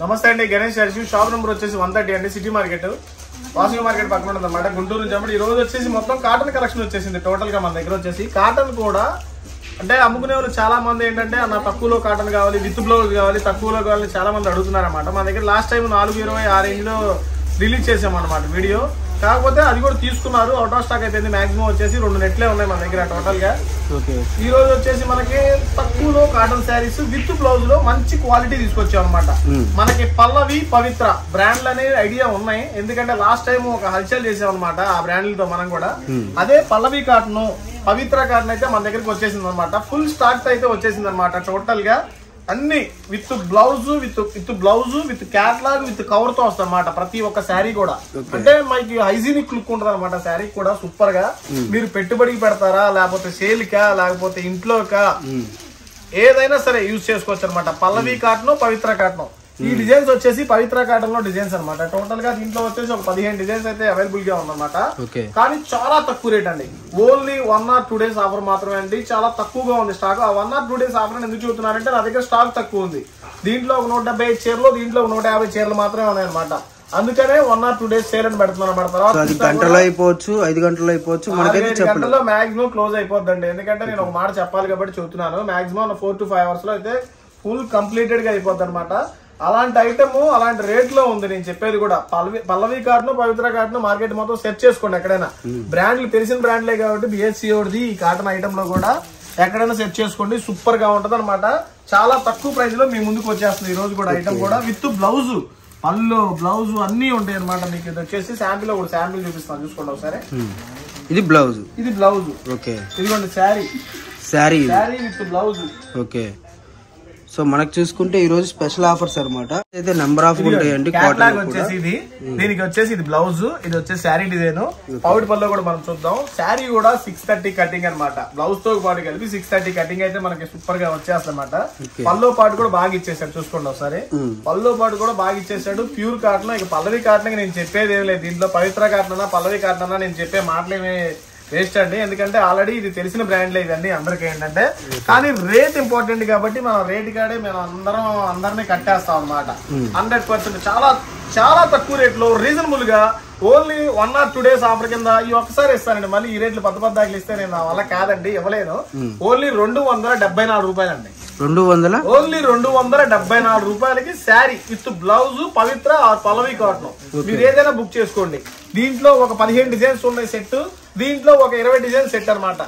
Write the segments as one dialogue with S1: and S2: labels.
S1: నమస్తే అండి, Ganesh Harshi. Shop number వచ్చేసి 130 అండి, సిటీ మార్కెట్, వాసవి మార్కెట్ పక్కన ఉంటుంది అనమాట, గుంటూరు నుంచి. అప్పుడు ఈ రోజు వచ్చేసి మొత్తం కాటన్ కలెక్షన్ వచ్చేసింది. టోటల్ గా మన దగ్గర వచ్చేసి కాటన్ కూడా అంటే అమ్ముకునే వాళ్ళు చాలా మంది ఏంటంటే అన్న తక్కువలో కాటన్ కావాలి, విత్ బ్లౌజ్ కావాలి, తక్కువలో కావాలి చాలా మంది అడుగుతున్నారు అనమాట. మన దగ్గర లాస్ట్ టైం 420 ఆ రేంజ్ లో రిలీజ్ చేసాం అనమాట వీడియో. కాకపోతే అది కూడా తీసుకున్నారు, అవుట్ ఆఫ్ స్టాక్ అయిపోయింది. మాక్సిమం వచ్చేసి 2 నెట్లే ఉన్నాయి మన దగ్గర టోటల్ గా. ఈ రోజు వచ్చేసి మనకి తక్కువలో కాటన్ శారీస్ విత్ బ్లౌజ్ లో మంచి క్వాలిటీ తీసుకొచ్చాం అనమాట. మనకి పల్లవి, పవిత్ర బ్రాండ్లు అనేది ఐడియా ఉన్నాయి, ఎందుకంటే లాస్ట్ టైం ఒక హల్చల్ చేసాం అనమాట ఆ బ్రాండ్లతో మనం కూడా. అదే పల్లవి కాటన్, పవిత్ర కాటన్ అయితే మన దగ్గరికి వచ్చేసింది అనమాట. ఫుల్ స్టాక్ అయితే వచ్చేసింది అనమాట. టోటల్ గా అన్ని with blouse, with catalogue, with cover తో వస్తాయి అన్నమాట ప్రతి ఒక్క శారీ కూడా. అంటే మనకి హైజీనిక్ లుక్ ఉంటుంది అనమాట శారీ కూడా సూపర్ గా. మీరు పెట్టుబడికి పెడతారా, లేకపోతే సేల్ కా, లేకపోతే ఇంట్లోకా, ఏదైనా సరే యూజ్ చేసుకోవచ్చు అనమాట. పల్లవి కాటన్, పవిత్ర కాటన్. ఈ డిజైన్స్ వచ్చేసి పవిత్ర కాటన్ లో డిజైన్స్ అనమాట. టోటల్ గా దీంట్లో వచ్చేసి ఒక 15 డిజైన్స్ అయితే అవైలబుల్ గా ఉందన్నమాట. కానీ చాలా తక్కువ రేట్ అండి. ఓన్లీ 1 or 2 days ఆఫర్ మాత్రమే అండి. చాలా తక్కువగా ఉంది స్టాక్. ఆ 1 or 2 days ఆఫర్ ఎందుకు చూస్తున్నారంటే నా దగ్గర స్టాక్ తక్కువ ఉంది. దీంట్లో ఒక 175 చీరలు, దీంట్లో 150 చీరలు మాత్రమే ఉన్నాయన్నమాట. అందుకనే 1 or 2 days సేల్ అని పెడుతున్నాను అన్నమాట.
S2: గంటలో అయిపోవచ్చు, 5 గంటలో అయిపోవచ్చు, 5
S1: గంటల్లో మాక్సిమం క్లోజ్ అయిపోద్దండి. ఎందుకంటే నేను ఒక మాట చెప్పాలి కాబట్టి చెబుతున్నాను. మాక్సిమం 4 to 5 hours లో అయితే ఫుల్ కంప్లీటెడ్ గా అయిపోద్ది అనమాట. అలాంటి ఐటమ్ అలాంటి రేట్ లో ఉంది. నేను చెప్పేది కూడా పల్లవి కాటన్, పవిత్ర కాటన్ మార్కెట్ మొత్తం సెర్చ్ చేసుకోండి. ఎక్కడైనా బ్రాండ్లు తెలిసిన బ్రాండ్లే కాబట్టి బిఎస్సి ఓడిది ఈ కాటన్ ఐటమ్ లో కూడా ఎక్కడైనా సెర్చ్ చేసుకోండి. సూపర్ గా ఉంటది అనమాట. చాలా తక్కువ ప్రైస్ లో మీ ముందుకు వచ్చేస్తుంది ఈ రోజు కూడా. ఐటమ్ కూడా విత్ బ్లౌజ్, పళ్ళు, బ్లౌజ్ అన్ని ఉంటాయి అనమాట. మీకు ఇది వచ్చేసి శాంపిల్ కూడా శాంపిల్ చూపిస్తాను, చూసుకోండి ఒకసారి.
S2: ఇది బ్లౌజ్,
S1: ఇది బ్లౌజ్.
S2: ఓకే,
S1: ఇదిగోండి sari with blouse.
S2: Okay. So మనకు చూసుకుంటే ఈ రోజు స్పెషల్ ఆఫర్స్ అనమాట. అయితే నెంబర్ ఆఫ్ ఉంటాయండి.
S1: వచ్చేసి ఇది దీనికి వచ్చేసి ఇది బ్లౌజ్, ఇది వచ్చేసి శారీ డిజైన్. పౌడి పళ్ళు కూడా మనం చూద్దాం. శారీ కూడా 630 కటింగ్ అనమాట. బ్లౌజ్ తో పాటు కలిపి 630 కటింగ్ అయితే మనకి సూపర్ గా వచ్చేస్తుంది అనమాట. పల్లో పాటు కూడా బాగా ఇచ్చేసాడు, చూసుకోండి ఒకసారి. పల్లో పాటు కూడా బాగా ఇచ్చేసాడు. Pure cotton. ఇక పల్లవి కాటన్ నేను చెప్పేది ఏం లేదు. దీంట్లో పవిత్ర కాటన్ అన్నా, పల్లవి కాటన్ అన్నా నేను చెప్పే మాటలేమే వేస్ట్ అండి. ఎందుకంటే ఆల్రెడీ ఇది తెలిసిన బ్రాండ్లే ఇవన్నీ అందరికీ. ఏంటంటే కానీ రేట్ ఇంపార్టెంట్ కాబట్టి మనం రేట్ కాడే మేము అందరినీ కట్టేస్తాం అనమాట. 100% చాలా చాలా తక్కువ రేట్ లో రీజనబుల్ గా ఓన్లీ 1 or 2 days ఆఫర్ కింద ఈ ఒక్కసారి ఇస్తానండి. మళ్ళీ ఈ రేట్లు పద్దాకులు ఇస్తే నేను నా వల్ల కాదండి, ఇవ్వలేను. ఓన్లీ 274 రూపాయలండి. ఓన్లీ 274 రూపాయలకి sari with blouse, Pavitra Pallavi cotton. మీరు ఏదైనా బుక్ చేసుకోండి. దీంట్లో ఒక 15 డిజైన్స్ ఉన్నాయి సెట్, దీంట్లో ఒక 20 డిజైన్ సెట్ అనమాట.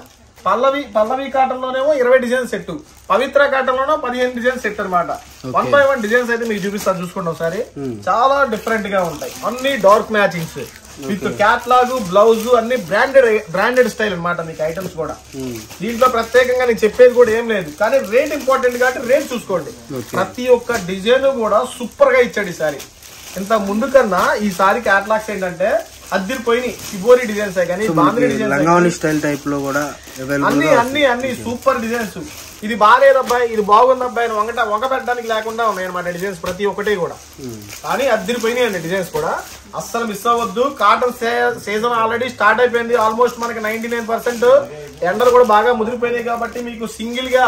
S1: పల్లవి కాటన్ లోనేమో 20 డిజైన్ సెట్, పవిత్ర కాటన్ లోనో 15 డిజైన్ సెట్ అనమాట. 1 by 1 డిజైన్స్ అయితే మీకు చూపిస్తాను, చూసుకోండి ఒకసారి. చాలా డిఫరెంట్ గా ఉంటాయి. అన్ని dark matchings with catalogue, blouse అన్ని బ్రాండెడ్ స్టైల్ అనమాట మీకు ఐటమ్స్ కూడా. దీంట్లో ప్రత్యేకంగా నేను చెప్పేది కూడా ఏం లేదు. కానీ రేట్ ఇంపార్టెంట్ కాబట్టి రేట్ చూసుకోండి. ప్రతి ఒక్క డిజైన్ కూడా సూపర్ గా ఇచ్చాడు ఈసారి. ఇంత ముందు కన్నా ఈసారి క్యాట్లాగ్స్ ఏంటంటే అద్దరిపోయినాయి. శిబోరి డిజైన్స్ కానీ, బాంద్రీ డిజైన్స్,
S2: స్టైల్ టైప్ లో కూడా
S1: అన్ని సూపర్ డిజైన్స్. ఇది బాగాలేదబ్బాయి, ఇది బాగుంది అబ్బాయి వంక పెట్టడానికి లేకుండా ఉన్నాయి అనమాట డిజైన్స్ ప్రతి ఒక్కటి కూడా. కానీ అద్దరిపోయినాయండి డిజైన్స్ కూడా. అస్సలు మిస్ అవ్వద్దు. కాటన్ సీజన్ ఆల్రెడీ స్టార్ట్ అయిపోయింది. ఆల్మోస్ట్ మనకి 99% ఎండలు కూడా బాగా ముదిరిపోయినాయి కాబట్టి మీకు సింగిల్ గా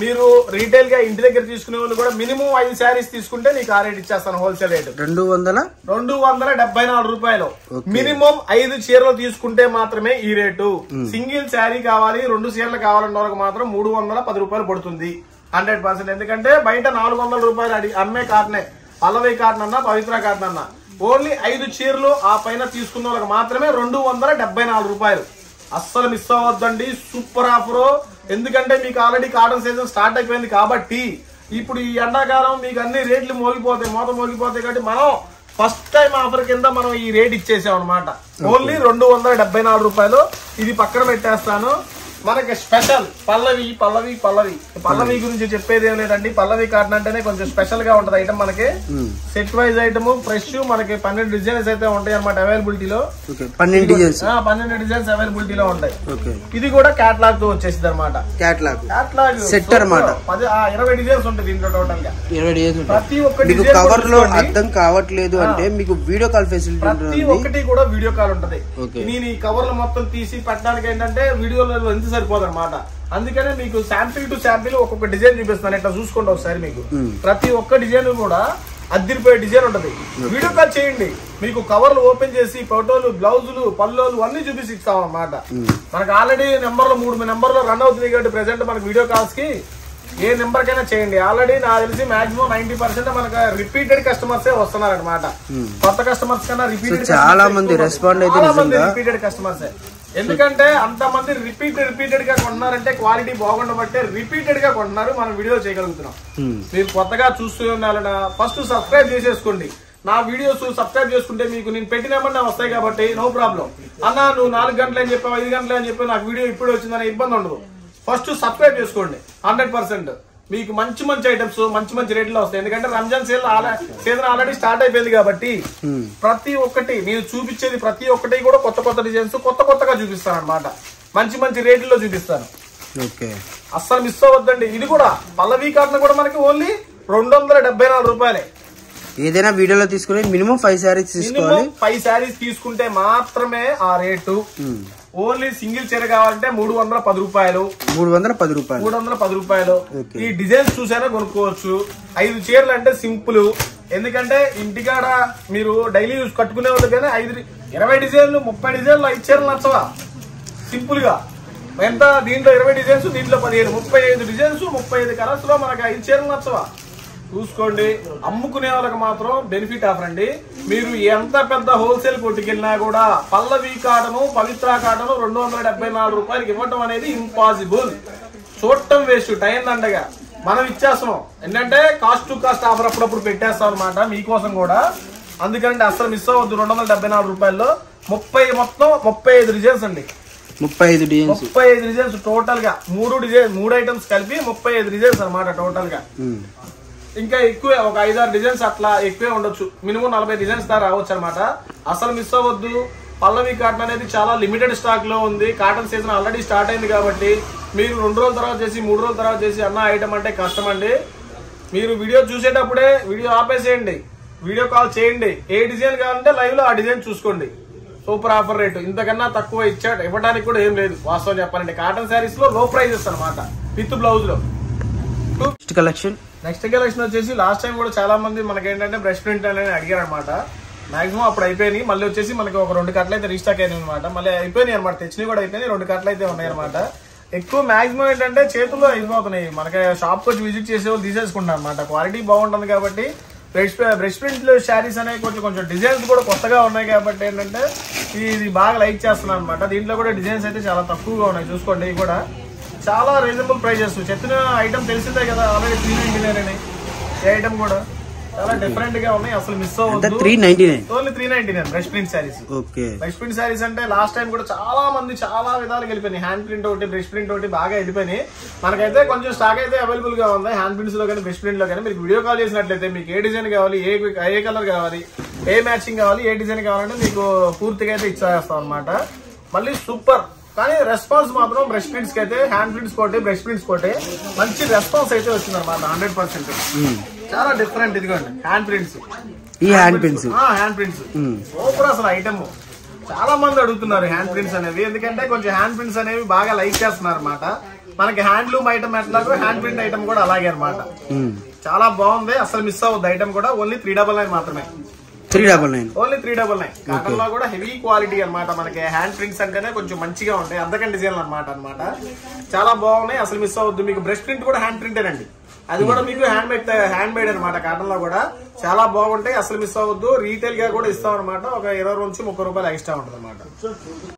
S1: మీరు రీటైల్ గా ఇంటి దగ్గర తీసుకునే వాళ్ళు కూడా మినిమం 5 శారీస్ తీసుకుంటే నీకు ఆ రేట్ ఇచ్చేస్తాను. హోల్సేల్ రేట్ 274 రూపాయలు. మినిమం 5 చీరలు తీసుకుంటే మాత్రమే ఈ రేటు. సింగిల్ శారీ కావాలి, 2 చీరలు కావాలన్న వాళ్ళకి మాత్రం 310 రూపాయలు పడుతుంది 100%. ఎందుకంటే బయట 400 రూపాయలు అమ్మే కాటనే, పల్లవి కాటన్ అన్నా, పవిత్ర కాటన్ అన్నా. ఓన్లీ 5 చీరలు ఆ పైన తీసుకున్న వాళ్ళకి మాత్రమే 274 రూపాయలు. అస్సలు మిస్ అవ్వద్దండి. Super offer. ఎందుకంటే మీకు ఆల్రెడీ కాటన్ సీజన్ స్టార్ట్ అయిపోయింది కాబట్టి ఇప్పుడు ఈ ఎండాకాలం మీకు అన్ని రేట్లు మోగిపోతాయి కాబట్టి మనం ఫస్ట్ టైం ఆఫర్ కింద మనం ఈ రేట్ ఇచ్చేసాం అనమాట. ఓన్లీ 274 రూపాయలు. ఇది పక్కన పెట్టేస్తాను. మనకి స్పెషల్ పల్లవి గురించి చెప్పేది ఏం లేదండి. పల్లవి కాటన్ అంటేనే కొంచెం స్పెషల్ గా ఉంటది ఐటమ్. మనకి సెట్ వైజ్ ఐటమ్ ఫ్రెష్ మనకి 12 డిజైన్స్ అయితే ఉంటాయి అనమాట అవైలబిలిటీలో. 12 డిజైన్స్ అవైలబిలిటీలో ఉంటాయి. ఇది కూడా క్యాట్లాగ్ తో వచ్చేసింది అనమాట. క్యాట్లాగ్
S2: సెట్ అనమాట.
S1: 20 డిజైన్స్ ఉంటుంది దీంట్లో టోటల్ గా. ప్రతి ఒక్కటి
S2: కవర్ లో అర్థం కావట్లేదు అంటే మీకు వీడియో కాల్ ఫెసిలిటీ,
S1: ప్రతి ఒక్కటి కూడా వీడియో కాల్ ఉంటది. నేను ఈ కవర్లు మొత్తం తీసి పెట్టడానికి ఏంటంటే వీడియోలో ఎంత సరిపోదు అనమాట. అందుకనే మీకు శాంపిల్ టు శాంపిల్ ఒక్కొక్క డిజైన్ చూపిస్తాను. ఇట్లా చూసుకోండి ఒకసారి. మీకు ప్రతి ఒక్క డిజైన్ కూడా అద్దిరిపోయే డిజైన్ ఉంటది. వీడియో కాల్ చేయండి, మీకు కవర్లు ఓపెన్ చేసి ఫోటోలు, బ్లౌజులు, పల్లోలు అన్ని చూపిసి ఇస్తాం అన్నమాట. మనకు ఆల్రెడీ నెంబర్లో 3 నెంబర్లో రన్ అవుతుంది కాబట్టి ప్రెసెంట్ మనకు వీడియో కాల్స్ కి ఏ నెంబర్ కైనా చేయండి. ఆల్రెడీ నాకు తెలిసి మాక్సిమం 90% మనకు రిపీటెడ్ కస్టమర్సే వస్తున్నారు అనమాట. కొత్త కస్టమర్స్ కన్నా
S2: చాలా మంది రెస్పాండ్ అయితే
S1: రిపీటెడ్ కస్టమర్సే. ఎందుకంటే అంతమంది రిపీటెడ్ గా కొంటున్నారంటే క్వాలిటీ బాగుండబట్టే రిపీటెడ్ గా కొంటున్నారు. మనం వీడియో చేయగలుగుతున్నాం. మీరు కొత్తగా చూస్తూ ఉండాలన్నా ఫస్ట్ సబ్స్క్రైబ్ చేసేసుకోండి. నా వీడియోస్ సబ్స్క్రైబ్ చేసుకుంటే మీకు నేను పెట్టినామన్నా వస్తాయి కాబట్టి నో ప్రాబ్లం. అన్నా నువ్వు 4 గంటలు అని చెప్పావు, 5 గంటలు అని చెప్పి నాకు వీడియో ఇప్పుడు వచ్చిందనే ఇబ్బంది ఉండదు. ఫస్ట్ సబ్స్క్రైబ్ చేసుకోండి. 100% మీకు మంచి మంచి ఐటమ్స్ మంచి రేట్లో వస్తాయి. ఎందుకంటే రంజాన్ సీజన్ ఆల్రెడీ స్టార్ట్ అయిపోయింది కాబట్టి ప్రతి ఒక్కటి నేను చూపించేది ప్రతి ఒక్కటి కూడా కొత్త డిజైన్స్ కొత్తగా చూపిస్తాను అనమాట. మంచి రేట్లలో చూపిస్తాను. అస్సలు మిస్ అవ్వద్దండి. ఇది కూడా పల్లవి కాటన్ కూడా మనకి ఓన్లీ 274 రూపాయలే.
S2: ఏదైనా వీడియోలో తీసుకుని మినిమం 5 శారీస్ తీసుకోవాలి. 5
S1: శారీస్ తీసుకుంటే మాత్రమే ఆ రేటు. ఓన్లీ సింగిల్ చీర కావాలంటే 310 రూపాయలు. 310 రూపాయలు. ఈ డిజైన్స్ చూసైనా కొనుక్కోవచ్చు. 5 చీరలు అంటే సింపుల్. ఎందుకంటే ఇంటికాడ మీరు డైలీ యూజ్ కట్టుకునే వాళ్ళు కానీ 20 డిజైన్లు 30 డిజైన్లు 5 చీరలు నచ్చవా? సింపుల్ గా ఎంత దీంట్లో 20 డిజైన్స్, దీంట్లో 15, 35 డిజైన్స్ 35 కలర్స్ లో మనకి 5 చీరలు నచ్చవా? చూసుకోండి. అమ్ముకునే వాళ్ళకి మాత్రం బెనిఫిట్ ఆఫర్ అండి. మీరు ఎంత పెద్ద హోల్సేల్ కొట్టుకెళ్ళినా కూడా పల్లవి కాటను, పవిత్ర కాటను 274 రూపాయలకి ఇవ్వటం అనేది ఇంపాసిబుల్. చూడటం వేస్ట్, టైం దండగా మనం ఇచ్చేస్తున్నాం. ఏంటంటే కాస్ట్ టు కాస్ట్ ఆఫర్ అప్పుడప్పుడు పెట్టేస్తాం అనమాట మీకోసం కూడా. అందుకంటే అసలు మిస్ అవ్వద్దు. 274 రూపాయల్లో మొత్తం 35 డిజైన్స్ అండి. 35 డిజైన్స్ టోటల్ గా 3 ఐటమ్స్ కలిపి 35 డిజైన్స్ అనమాట టోటల్ గా. ఇంకా ఎక్కువే, ఒక 5-6 డిజైన్స్ అట్లా ఎక్కువే ఉండొచ్చు. మినిమం 40 డిజైన్స్ దాకా రావచ్చు అనమాట. అసలు మిస్ అవ్వద్దు. పల్లవి కాటన్ అనేది చాలా లిమిటెడ్ స్టాక్ లో ఉంది. కాటన్ సీజన్ ఆల్రెడీ స్టార్ట్ అయింది కాబట్టి మీరు 2 రోజుల తర్వాత చేసి 3 రోజుల తర్వాత చేసి అన్న ఐటమ్ అంటే కష్టం అండి. మీరు వీడియో చూసేటప్పుడే వీడియో ఆపేసేయండి, వీడియో కాల్ చేయండి. ఏ డిజైన్ కావాలంటే లైవ్ లో ఆ డిజైన్ చూసుకోండి. Super offer rate. ఇంతకన్నా తక్కువ ఇవ్వడానికి కూడా ఏం లేదు. వాస్తవం చెప్పాలంటే కాటన్ శారీస్ లో లో ప్రైజెస్ అనమాట విత్ బ్లౌజ్ లో. నెక్స్ట్ కలెక్షన్ వచ్చేసి లాస్ట్ టైం కూడా చాలా మంది మనకి ఏంటంటే బ్రష్ ప్రింట్ అనేది అడిగారు అనమాట. మాక్సిమం అప్పుడు అయిపోయినాయి. మళ్ళీ వచ్చేసి మనకి ఒక 2 కట్టలు అయితే రీస్టాక్ అయినాయి అనమాట. మళ్ళీ అయిపోయినాయి అనమాట. తెచ్చినవి కూడా అయిపోయినాయి. 2 కట్టలు అయితే ఉన్నాయి అనమాట. ఎక్కువ మాక్సిమం ఏంటంటే చేతుల్లో అయిపోతున్నాయి. మనకి షాప్ వచ్చి విజిట్ చేసే వాళ్ళు తీసేసుకుంటాం అనమాట. క్వాలిటీ బాగుంటుంది కాబట్టి బ్రష్ ప్రింట్ శారీస్ అనేవి కొంచెం డిజైన్స్ కూడా కొత్తగా ఉన్నాయి కాబట్టి ఏంటంటే ఇది బాగా లైక్ చేస్తున్నాను అనమాట. దీంట్లో కూడా డిజైన్స్ అయితే చాలా తక్కువగా ఉన్నాయి. చూసుకోండి. ఇవి కూడా చాలా రీజనబుల్ ప్రైజెస్. చెప్పిన ఐటమ్ తెలిసిందే కదా ఆల్రెడీ 399 అని. ఈ ఐటమ్ కూడా చాలా డిఫరెంట్ గా ఉన్నాయి. అసలు మిస్ అవ్వద్దు.
S2: 399
S1: only 399 brush print saris. Brush print saris అంటే లాస్ట్ టైం కూడా చాలా మంది చాలా విధాలుగా వెళ్ళిపోయినాయి. హ్యాండ్ ప్రింట్ ఒకటి, బ్రష్ ప్రింట్ ఒకటి బాగా వెళ్ళిపోయినాయి. మనకైతే కొంచెం స్టాక్ అయితే అవైలబుల్ గా ఉంది. హ్యాండ్ ప్రింట్స్ లో కానీ బ్రష్ ప్రింట్ లో కానీ మీరు వీడియో కాల్ చేసినట్లయితే మీకు ఏ డిజైన్ కావాలి, ఏ కలర్ కావాలి, ఏ మ్యాచింగ్ కావాలి, ఏ డిజైన్ కావాలంటే మీకు పూర్తిగా అయితే ఇచ్చేస్తాం అనమాట. మళ్ళీ సూపర్. కానీ రెస్పాన్స్ మాత్రం బ్రష్ ప్రింట్స్ కి అయితే హ్యాండ్ ప్రింట్స్ కోటి, బ్రష్ ప్రింట్స్ కోటి మంచి రెస్పాన్స్ అయితే వచ్చింది అనమాట. 100% చాలా డిఫరెంట్. ఇదిగోండి hand prints. Hand prints super అసలు ఐటమ్. చాలా మంది అడుగుతున్నారు హ్యాండ్ ప్రింట్స్ అనేవి. ఎందుకంటే కొంచెం హ్యాండ్ ప్రింట్స్ అనేవి బాగా లైక్ చేస్తున్నారు అనమాట. మనకి హ్యాండ్లూమ్ ఐటమ్ ఎట్లాగో హ్యాండ్ ప్రింట్ ఐటమ్ కూడా అలాగే అనమాట. చాలా బాగుంది. అసలు మిస్ అవ్వద్దు. ఐటమ్ కూడా ఓన్లీ 399 మాత్రమే.
S2: 399
S1: ఓన్లీ 399. కాటన్ లో కూడా హెవీ క్వాలిటీ అనమాట. మనకి హ్యాండ్ ప్రింట్స్ అంటేనే కొంచెం మంచిగా ఉంటాయి. అందుకని డిజైన్లు అనమాట. చాలా బాగున్నాయి. అసలు మిస్ అవ్వద్దు. మీకు బ్రష్ ప్రింట్ కూడా హ్యాండ్ ప్రింటేనండి. అది కూడా మీకు హ్యాండ్ మేడ్ అనమాట. కాటన్ లో కూడా చాలా బాగుంటాయి. అసలు మిస్ అవ్వద్దు. రీటైల్ గా కూడా ఇస్తాం అనమాట. ఒక 20 నుంచి 30 రూపాయలు ఎక్స్ట్రా ఉంటుంది అనమాట.